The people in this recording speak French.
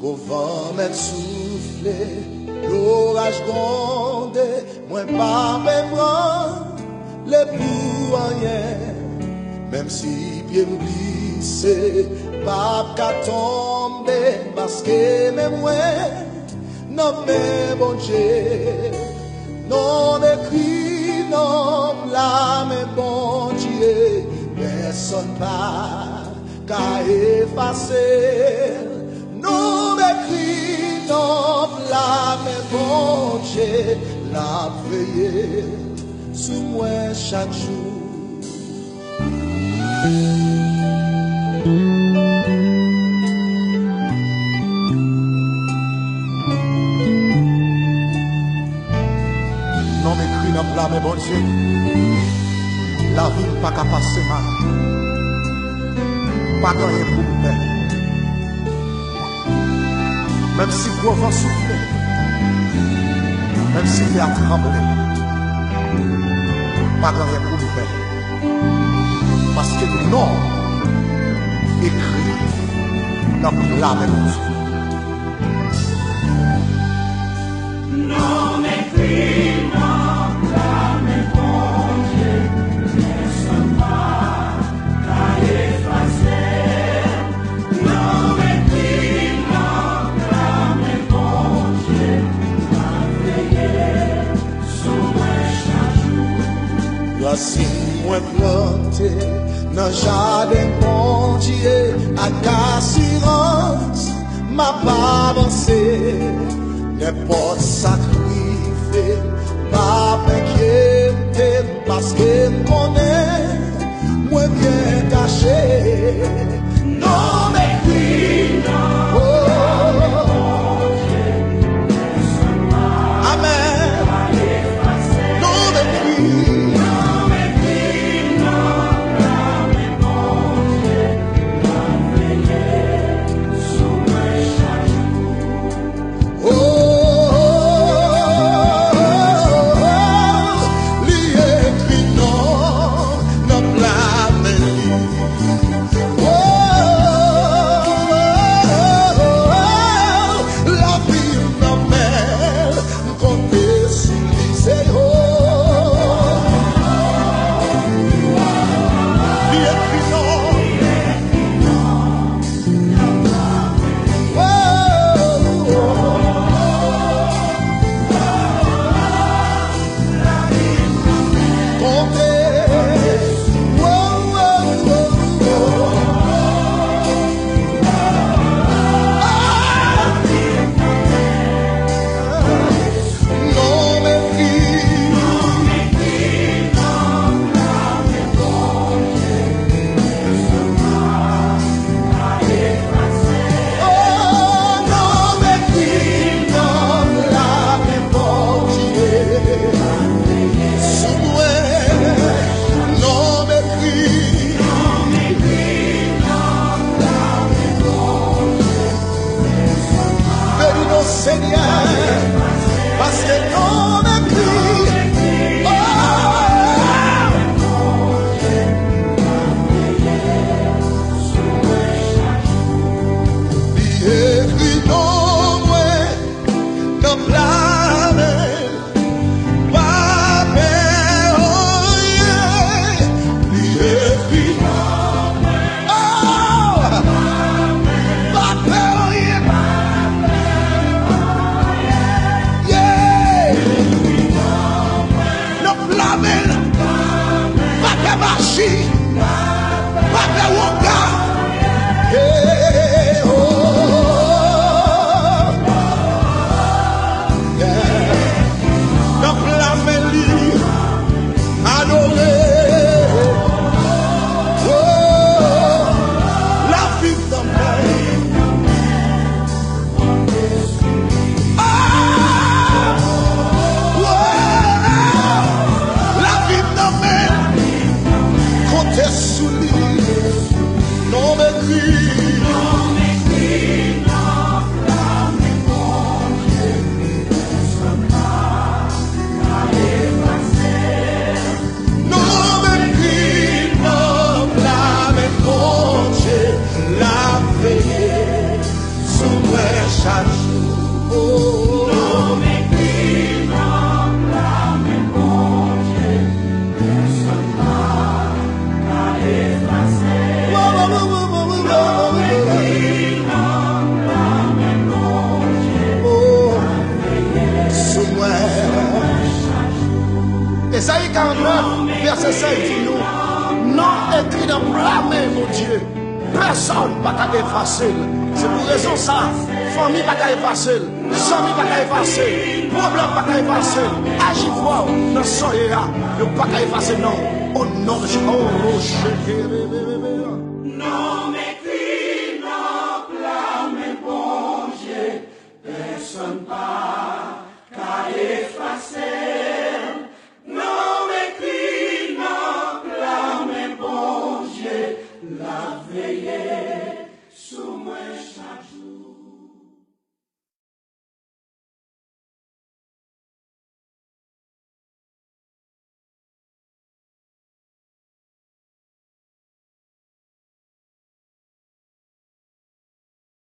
Qu'au vent m'est soufflé, l'orage gronde, moi pas me prendre le pour rien. Même si pied me glisse, pas qu'à tomber, parce que même moi, non mais bon Dieu, non écrit, non blâme, bon Dieu, personne pas qu'à effacer. Non m'écrit, non blâme, bon Dieu, la veille sous moi chaque jour. Non m'écrit, non blâme, bon Dieu, la vie pas qu'à passer mal, pas rien pour me faire. Même si le vent souffle, même si il a tremblé, pas rien pour nous faire. Parce que non, écrit dans la même chose. Non, écrit dans la même Dieu, personne pas qu'à effacer. Non, écrit dans la même Dieu, la veille sous moi chaque jour. Voici moi planté dans jardin bon Dieu, à assurance m'a pas avancé, n'importe sacrifié, pas inquiété, parce que mon moi bien caché, non m'écrit, oh, amen, non m'écrit. Oh, 9, verset 5 dit nous, non écrit dans blâmer, mon Dieu. Personne ne peut effacer. C'est pour raison ça. Famille ne peut pas effacer. Amis ne peut pas effacer. Problème ne peut pas effacer. Agis-moi dans ce soir. Ne peut pas effacer, non. Au nom de Jésus.